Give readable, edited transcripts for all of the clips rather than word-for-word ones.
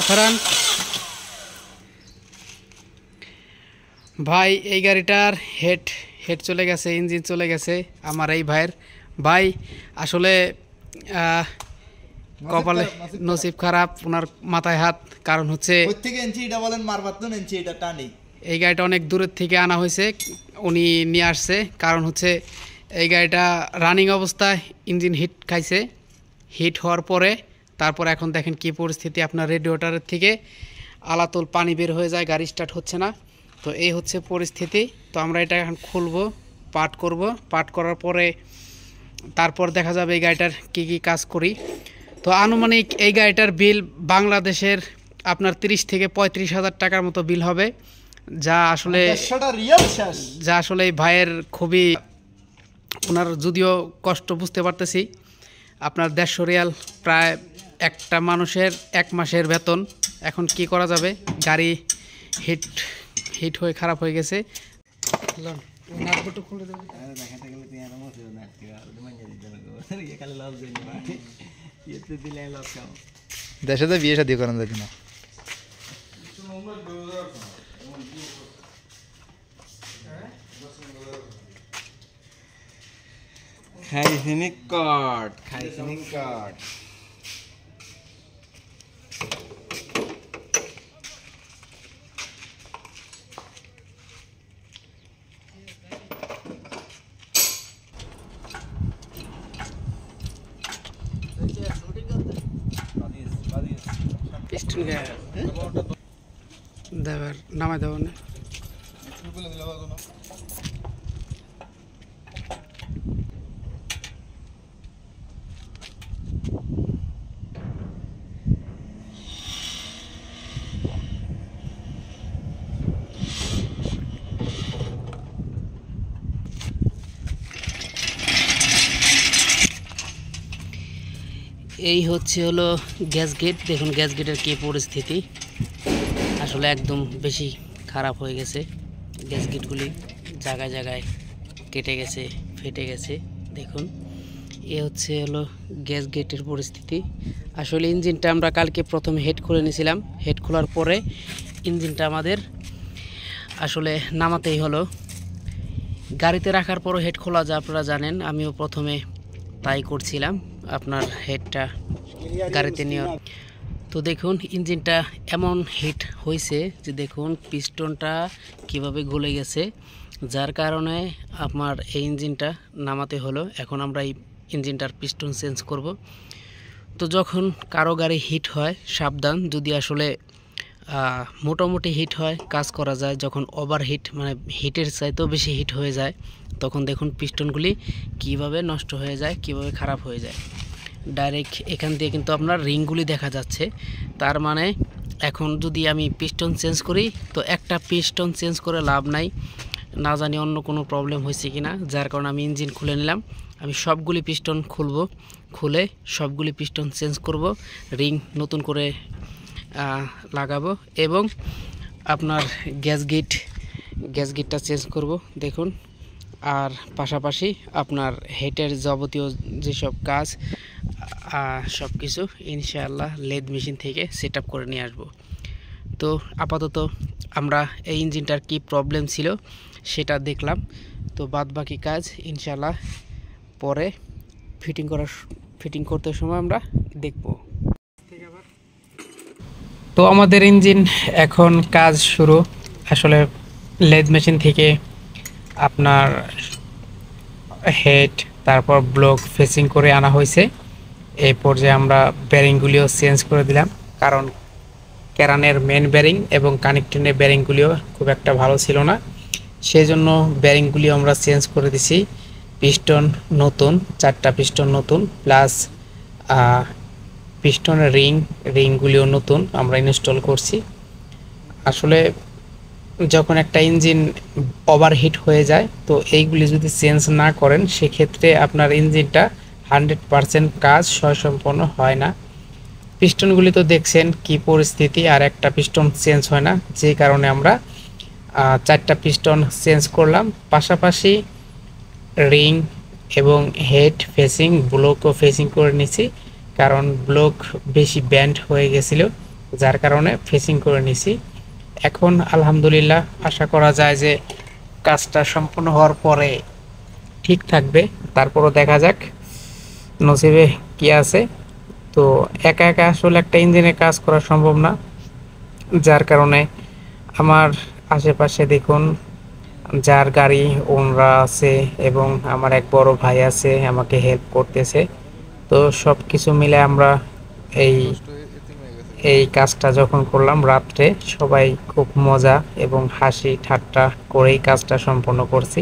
খারান ভাই এই গাড়িটার হেড চলে গেছে, ইঞ্জিন চলে গেছে আমার এই ভাইয়ের। ভাই আসলে কপালে নসিব খারাপ, ওনার মাথায় হাত। কারণ হচ্ছে এই গাড়িটা অনেক দূরের থেকে আনা হয়েছে, উনি নিয়ে আসছে। কারণ হচ্ছে এই গাড়িটা রানিং অবস্থায় ইঞ্জিন হিট খাইছে, হিট হওয়ার পরে তারপর এখন দেখেন কি পরিস্থিতি, আপনার রেডিয়েটরের থেকে আলাতুল পানি বের হয়ে যায়, গাড়ি স্টার্ট হচ্ছে না। তো এই হচ্ছে পরিস্থিতি। তো আমরা এটা এখন খুলবো, পার্ট করব, পার্ট করার পরে তারপর দেখা যাবে এই গাড়িটার কি কি কাজ করি। তো আনুমানিক এই গাড়িটার বিল বাংলাদেশের আপনার 30 থেকে 35,000 টাকার মতো বিল হবে, যা আসলে এই ভাইয়ের খুবই, ওনার যদিও কষ্ট বুঝতে পারতেছি। আপনার 150 রিয়াল প্রায় একটা মানুষের 1 মাসের বেতন। এখন কি করা যাবে, গাড়ি হিট হয়ে খারাপ হয়ে গেছে। দেশে তো বিয়ে শাদী করেন যাবি না। খাইছিনি কাট পিস্টন দেবার নামাই দেব না। এই হচ্ছে হলো গ্যাস গেট। দেখুন গ্যাস গেটের কী পরিস্থিতি, আসলে একদম বেশি খারাপ হয়ে গেছে। গ্যাস গেটগুলি জায়গায় জায়গায় কেটে গেছে, ফেটে গেছে। দেখুন এ হচ্ছে হলো গ্যাস গেটের পরিস্থিতি। আসলে ইঞ্জিনটা আমরা কালকে প্রথমে হেড খুলে নিয়েছিলাম, হেড খোলার পরে ইঞ্জিনটা আমাদের আসলে নামাতেই হলো। গাড়িতে রাখার পরও হেড খোলা যায়, আপনারা জানেন, আমিও প্রথমে তাই করছিলাম আপনার হেডটা গাড়িতে নিয়ে। তো দেখুন ইঞ্জিনটা এমন হিট হয়েছে যে দেখুন পিস্টনটা কিভাবে গলে গেছে, যার কারণে আমার এই ইঞ্জিনটা নামাতে হলো। এখন আমরা এই ইঞ্জিনটার পিস্টন চেঞ্জ করব। তো যখন কারো গাড়ি হিট হয় সাবধান, যদি আসলে মোটামুটি হিট হয় কাজ করা যায়। যখন ওভার হিট মানে হিটের চাইতেও বেশি হিট হয়ে যায়, তখন দেখুন পিস্টনগুলি কিভাবে নষ্ট হয়ে যায়, কিভাবে খারাপ হয়ে যায়। ডাইরেক্ট এখান দিয়ে কিন্তু আপনার রিংগুলি দেখা যাচ্ছে। তার মানে এখন যদি আমি পিস্টন চেঞ্জ করি, তো একটা পিস্টন চেঞ্জ করে লাভ নাই, না জানি অন্য কোনো প্রবলেম হয়েছে কি না। যার কারণে আমি ইঞ্জিন খুলে নিলাম। আমি সবগুলি পিস্টন খুলব, খুলে সবগুলি পিস্টন চেঞ্জ করব, রিং নতুন করে লাগাবো এবং আপনার গ্যাস গেটটা চেঞ্জ করব। দেখুন আর পাশাপাশি আপনার হেডের যাবতীয় যেসব কাজ সব কিছু ইনশাআল্লাহ লেদ মেশিন থেকে সেট আপ করে নিয়ে আসব। তো আপাতত আমরা এই ইঞ্জিনটার কি প্রবলেম ছিল সেটা দেখলাম। তো বাদ বাকি কাজ ইনশাআল্লাহ পরে ফিটিং করতে সময় আমরা দেখব। তো আমাদের ইঞ্জিন এখন কাজ শুরু। আসলে লেদ মেশিন থেকে আপনার হেড তারপর ব্লক ফেসিং করে আনা হয়েছে। এই পর্যায়ে আমরা ব্যারিংগুলিও চেঞ্জ করে দিলাম, কারণ ক্যারানের মেন ব্যারিং এবং কানেক্টিংয়ের ব্যারিংগুলিও খুব একটা ভালো ছিল না, সেই জন্য ব্যারিংগুলিও আমরা চেঞ্জ করে দিছি। পিস্টন নতুন, 4টা পিস্টন নতুন, প্লাস পিস্টনের রিংগুলিও নতুন আমরা ইনস্টল করছি। আসলে যখন একটা ইঞ্জিন ওভারহিট হয়ে যায়, তো এইগুলি যদি চেঞ্জ না করেন সেক্ষেত্রে আপনার ইঞ্জিনটা 100% কাজ সম্পন্ন হয় না। পিস্টনগুলি তো দেখছেন কি পরিস্থিতি, আর একটা পিস্টন চেঞ্জ হয় না, যে কারণে আমরা 4টা পিস্টন চেঞ্জ করলাম। পাশাপাশি রিং এবং হেড ফেসিং, ব্লকও ফেসিং করে নিছি, কারণ ব্লক বেশি ব্যান্ড হয়ে গেছিল, যার কারণে ফেসিং করে নিছি। এখন আলহামদুলিল্লাহ আশা করা যায় যে কাজটা সম্পূর্ণ হওয়ার পরে ঠিক থাকবে। তারপরও দেখা যাক নসিবে কি আছে। তো একা একা আসলে একটা ইঞ্জিনে কাজ করা সম্ভব না, যার কারণে আমার আশেপাশে দেখুন যার গাড়ি ওনরা আছে এবং আমার এক বড় ভাই আছে আমাকে হেল্প করতেছে। তো সব কিছু মিলে আমরা এই এই কাজটা যখন করলাম রাত্রে, সবাই খুব মজা এবং হাসি ঠাট্টা করেই কাজটা সম্পন্ন করছি।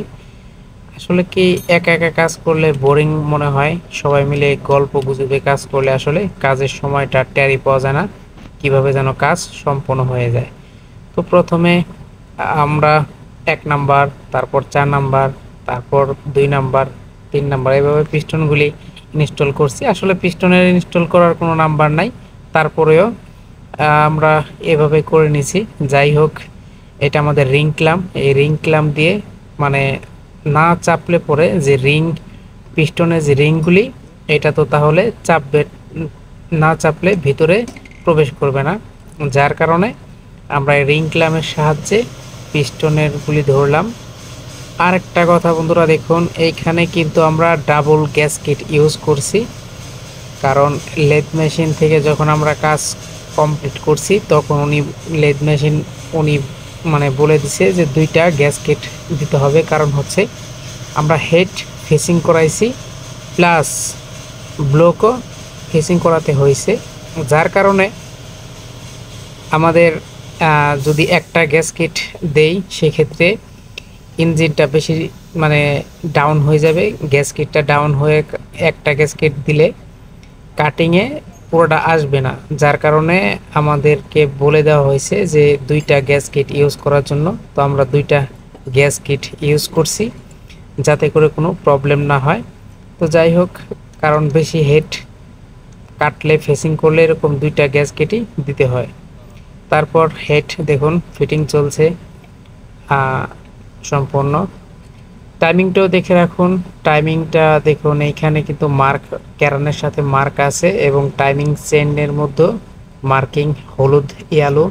আসলে কি একা একা কাজ করলে বোরিং মনে হয়, সবাই মিলে গল্প গুজবে কাজ করলে আসলে কাজের সময়টা টেরই পাওয়া যায় না, কিভাবে যেন কাজ সম্পন্ন হয়ে যায়। তো প্রথমে আমরা 1 নাম্বার, তারপর 4 নাম্বার, তারপর 2 নাম্বার, 3 নাম্বার এভাবে পিস্টনগুলি ইনস্টল করছি। আসলে পিস্টনের ইনস্টল করার কোনো নাম্বার নাই, তারপরেও আমরা এভাবে করে নিছি। যাই হোক, এটা আমাদের রিং ক্ল্যাম্প। এই রিং ক্ল্যাম্প দিয়ে মানে না চাপলে পরে যে রিং, পিস্টনের যে রিংগুলি, এটা তো তাহলে চাপবে না, চাপলে ভিতরে প্রবেশ করবে না। যার কারণে আমরা এই রিং ক্ল্যাম্পের সাহায্যে পিস্টনের গুলি ধরলাম। আর একটা কথা বন্ধুরা, দেখুন এইখানে কিন্তু আমরা ডাবল গ্যাসকেট ইউজ করছি, কারণ লেদ মেশিন থেকে যখন আমরা কাজ কমপ্লিট করছি তখন লেদ মেশিন উনি মানে বলে দিছে যে 2টা গ্যাসকেট দিতে হবে। কারণ হচ্ছে আমরা হেড ফেসিং করাইছি প্লাস ব্লকও ফেসিং করাতে হয়েছে, যার কারণে আমাদের যদি একটা গ্যাসকেট দেই সেক্ষেত্রে ইঞ্জিনটা বেশি মানে ডাউন হয়ে যাবে। গ্যাসকেটটা ডাউন হয়ে একটা গ্যাসকেট দিলে কাটিংয়ে পুরোটা আসবে না, যার কারণে আমাদেরকে বলে দেওয়া হয়েছে যে 2টা গ্যাসকেট ইউজ করার জন্য। তো আমরা 2টা গ্যাসকেট ইউজ করছি যাতে করে কোনো প্রবলেম না হয়। তো যাই হোক, কারণ বেশি হেড কাটলে ফেসিং করলে এরকম 2টা গ্যাসকেটই দিতে হয়। তারপর হেড দেখুন ফিটিং চলছে সম্পূর্ণ। টাইমিংটাও দেখে রাখুন, টাইমিংটা দেখুন এইখানে কিন্তু মার্ক ক্যারানের সাথে মার্ক আছে এবং টাইমিং চেনের মধ্যে মার্কিং হলুদ ইয়ালো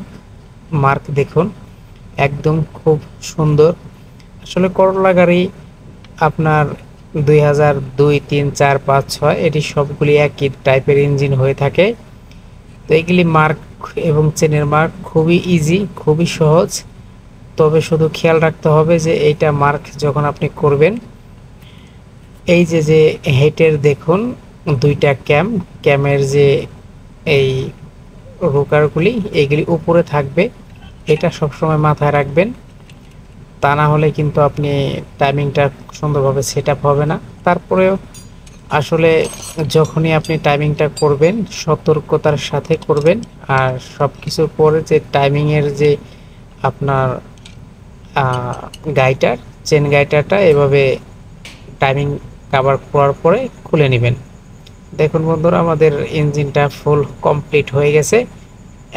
মার্ক দেখুন, একদম খুব সুন্দর। আসলে করলা গাড়ি আপনার 2002, 3, 4, 5, 6 এটি সবগুলি একই টাইপের ইঞ্জিন হয়ে থাকে। তো এইগুলি মার্ক এবং চেনের মার্ক খুবই ইজি, খুবই সহজ। তবে শুধু খেয়াল রাখতে হবে যে এইটা মার্ক যখন আপনি করবেন, এই যে হেডের দেখুন 2টা ক্যামের যে এই রোকারগুলি এইগুলি উপরে থাকবে, এটা সবসময় মাথায় রাখবেন। তা না হলে কিন্তু আপনি টাইমিংটা সুন্দরভাবে সেট আপ হবে না। তারপরেও আসলে যখনই আপনি টাইমিংটা করবেন সতর্কতার সাথে করবেন। আর সব কিছুর পরে যে টাইমিংয়ের যে আপনার গাইটার, চেন গাইটারটা এভাবে টাইমিং কভার করার পরে খুলে নেবেন। দেখুন বন্ধুরা, আমাদের ইঞ্জিনটা ফুল কমপ্লিট হয়ে গেছে।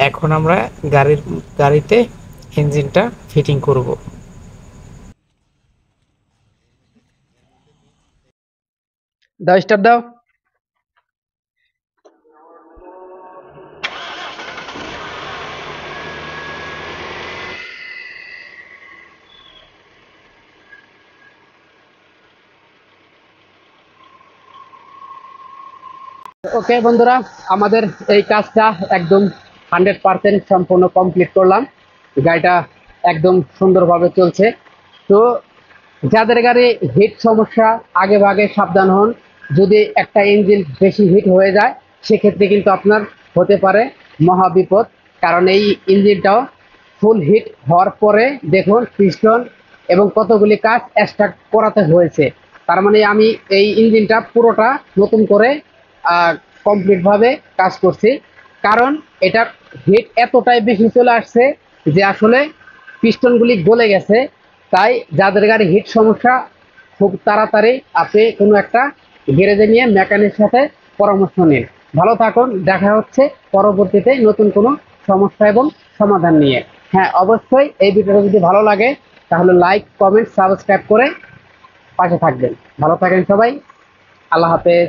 এখন আমরা গাড়িতে ইঞ্জিনটা ফিটিং করব। দাও, স্টার্ট দাও। ওকে বন্ধুরা, আমাদের এই কাজটা একদম 100% সম্পূর্ণ কমপ্লিট করলাম। গাড়িটা একদম সুন্দরভাবে চলছে। তো যাদের গাড়ি হিট সমস্যা, আগে ভাগে সাবধান হন। যদি একটা ইঞ্জিন বেশি হিট হয়ে যায় সেক্ষেত্রে কিন্তু আপনার হতে পারে মহা বিপদ। কারণ এই ইঞ্জিনটাও ফুল হিট হওয়ার পরে দেখুন পিস্টন এবং কতগুলি কাজ এক্সট্রা করাতে হয়েছে। তার মানে আমি এই ইঞ্জিনটা পুরোটা নতুন করে কমপ্লিটভাবে কাজ করছি। কারণ এটার হিট এতটাই বেশি চলে আসছে যে আসলে পিস্টনগুলি গলে গেছে। তাই যাদের গাড়ি হিট সমস্যা, খুব তাড়াতাড়ি আপনি কোনো একটা গ্যারেজে নিয়ে মেকানিকের সাথে পরামর্শ নিন। ভালো থাকুন, দেখা হচ্ছে পরবর্তীতে নতুন কোনো সমস্যা এবং সমাধান নিয়ে। হ্যাঁ, অবশ্যই এই ভিডিওটা যদি ভালো লাগে তাহলে লাইক, কমেন্ট, সাবস্ক্রাইব করে পাশে থাকবেন। ভালো থাকেন সবাই, আল্লাহ হাফেজ।